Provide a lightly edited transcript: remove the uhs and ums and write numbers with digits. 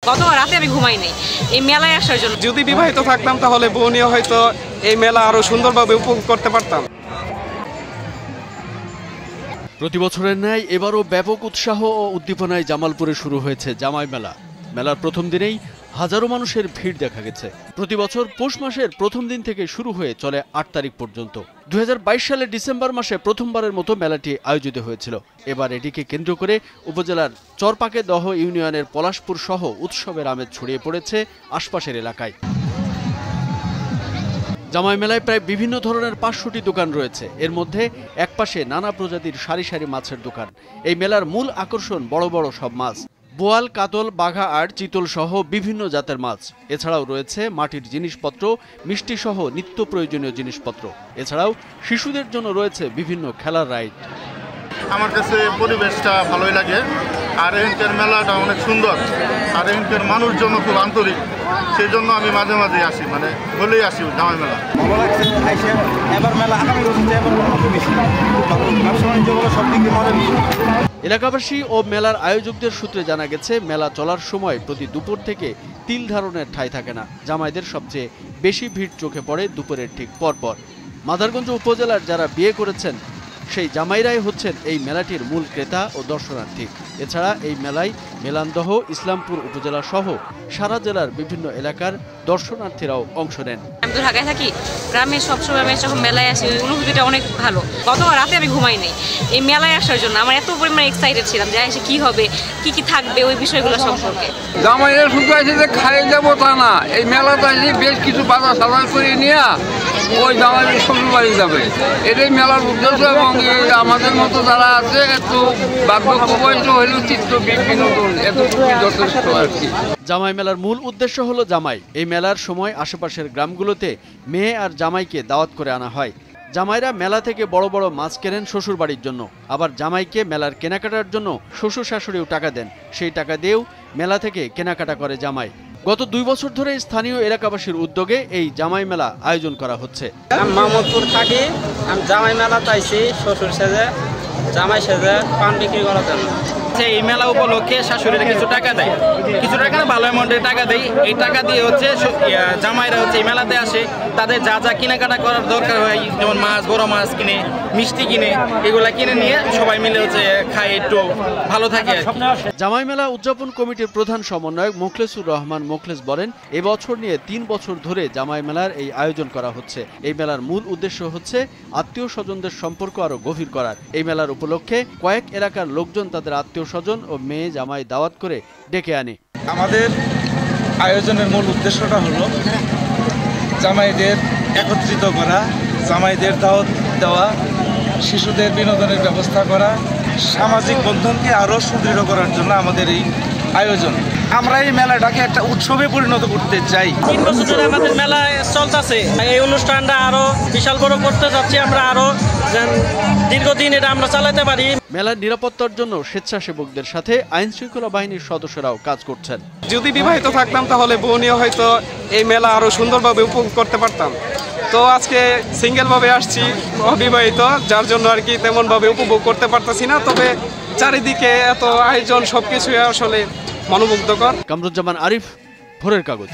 গত রাতে আমি ঘুমাই নাই এই মেলায় আসার জন্য। যদি বিবাহিত থাকতাম তাহলে বউ নিয়ে হয়তো এই মেলা আরো সুন্দরভাবে উপভোগ করতে পারতাম। প্রতি বছরের ন্যায় এবারও ব্যাপক উৎসাহ ও উদ্দীপনায় জামালপুরে শুরু হয়েছে জামাই মেলা। মেলার প্রথম দিনেই হাজারো মানুষের ভিড় দেখা গেছে। প্রতি বছর পৌষ মাসের প্রথম দিন থেকে শুরু হয়ে চলে ৮ তারিখ পর্যন্ত। ২০২২ সালের ডিসেম্বর মাসে প্রথমবারের মতো মেলাটি আয়োজিত হয়েছিল। এবার এটিকে কেন্দ্র করে উপজেলার চরপাকে দহ ইউনিয়নের পলাশপুর সহ উৎসবের আমেজ ছড়িয়ে পড়েছে আশপাশের এলাকায়। জামাই মেলায় প্রায় বিভিন্ন ধরনের ৫০০টি দোকান রয়েছে। এর মধ্যে একপাশে নানা প্রজাতির সারি সারি মাছের দোকান। এই মেলার মূল আকর্ষণ বড় বড় সব মাছ, বোয়াল, কাতল, বাঘা আর চিতল সহ বিভিন্ন জাতের মাছ। এছাড়াও রয়েছে মাটির জিনিসপত্র, মিষ্টি সহ নিত্য প্রয়োজনীয় জিনিসপত্র। এছাড়াও শিশুদের জন্য রয়েছে বিভিন্ন খেলার রাইড। আমার কাছে পরিবেশটা ভালোই লাগে, আর এখানকার মেলাটা অনেক সুন্দর, আর এখানকার মানুষজন খুব আন্তরিক। সেই জন্য আমি মাঝে মাঝে আসি, মানে হলেই আসি জামাই মেলা। ভালো লাগছে এবার মেলা আগামী এলাকাবাসী ও মেলার আয়োজকদের সূত্রে জানা গেছে, মেলা চলার সময় প্রতি দুপুর থেকে তিল ধারণের ঠাঁই থাকে না। জামাইদের সবচেয়ে বেশি ভিড় চোখে পড়ে দুপুরের ঠিক পরপর। মাদারগঞ্জ উপজেলার যারা বিয়ে করেছেন সেই জামাইরাই হচ্ছেন এই মেলাটির মূল ক্রেতা ও দর্শনার্থী। এছাড়া এই মেলায় মেলান্দহ, ইসলামপুর উপজেলা সহ সারা জেলার বিভিন্ন এলাকার দর্শনার্থীরাও অংশ নেন। আমি তো ঢাকায় থাকি, গ্রামে সবসময় আমি যখন মেলায় আসি ওই অনুভূতিটা অনেক ভালো। গত রাতে আমি ঘুমাই নাই এই মেলায় আসার জন্য। আমার এত পরিমাণে এক্সাইটেড ছিলাম যে এসে কি হবে, কি কি থাকবে, ওই বিষয়গুলো সম্পর্কে। জামাইরা শুধু আছে যে খাইয়ে যাবো তা না, এই মেলাটা এসে বেশ কিছু বাজার সাজার করে নিয়ে ওই জামাইয়ের শ্বশুর বাড়ি যাবে, এটাই মেলার উদ্দেশ্য। এবং আমাদের মতো যারা আছে একটু বার্ধক্য বয়স হলেও চিত্র বিনোদন এতটুকুই যথেষ্ট আর কি। জামাই মেলার মূল উদ্দেশ্য হলো জামাই। এই মেলার সময় আশেপাশের গ্রামগুলোতে মেয়ে আর জামাইকে দাওয়াত করে আনা হয়। জামাইরা মেলা থেকে বড় বড় মাছ কেনেন শ্বশুর বাড়ির জন্য, আবার জামাইকে মেলার কেনাকাটার জন্য শ্বশুর শাশুড়িও টাকা দেন। সেই টাকা দিয়েও মেলা থেকে কেনাকাটা করে জামাই। গত ২ বছর ধরে স্থানীয় এলাকাবাসীর উদ্যোগে এই জামাই মেলা আয়োজন করা হচ্ছে। মাহমুদপুর থাকি, আমি জামাই মেলা চাইছি শ্বশুর সেজে, জামাই সেজে পান বিক্রি করার জন্য। এই মেলা উপলক্ষে শাশুড়িরা কিছু টাকা দেয়, কিছু টাকা ভালো অ্যামাউন্টের টাকা দেয়। এই টাকা দিয়ে হচ্ছে জামাইরা হচ্ছে এই মেলাতে আসে, তাদের যা যা কেনাকাটা করার দরকার হয়, যেমন মাছ, বড় মাছ কিনে, মিষ্টি কিনে, এগুলা কিনে নিয়ে সবাই মিলে হচ্ছে খায়, একটু ভালো থাকে। জামাই মেলা উদযাপন কমিটির প্রধান সমন্বয়ক মোখলেসুর রহমান মোখলেস বলেন, এবছর নিয়ে ৩ বছর ধরে জামাই মেলার এই আয়োজন করা হচ্ছে। এই মেলার মূল উদ্দেশ্য হচ্ছে আত্মীয় স্বজনদের সম্পর্ক আরো গভীর করার। এই মেলার উপলক্ষে কয়েক এলাকার লোকজন তাদের আত্মীয় স্বজন ও মেয়ে জামাই দাওয়াত করে ডেকে আনে। আমাদের আয়োজনের মূল উদ্দেশ্যটা হলো জামাইদের একত্রিত করা, জামাইদের দাওয়াত দেওয়া, শিশুদের বিনোদনের ব্যবস্থা করা, সামাজিক বন্ধনকে আরও সুদৃঢ় করার জন্য আমাদের এই আয়োজন। আমরা এই মেলাটাকে একটা উৎসবে পরিণত করতে চাই। ৩ বছর ধরে আমাদের মেলা চলতেছে, এই অনুষ্ঠানটা আরো বিশাল বড় করতে যাচ্ছি আমরা, আরো দীর্ঘদিন এটা আমরা চালাতে পারি। মেলার নিরাপত্তার জন্য স্বেচ্ছাসেবকদের সাথে আইন শৃঙ্খলা বাহিনীর সদস্যরাও কাজ করছেন। যদি বিবাহিত থাকতাম তাহলে বউ নিয়ে হয়তো এই মেলা আরো সুন্দরভাবে উপভোগ করতে পারতাম। তো আজকে সিঙ্গেলভাবে আসছি, অবিবাহিত, যার জন্য আর কি তেমনভাবে উপভোগ করতে পারতেছি না। তবে চারিদিকে এত আয়োজন, সবকিছু আসলে মনোমুগ্ধকর। কামরুজ্জামান আরিফ, ভোরের কাগজ।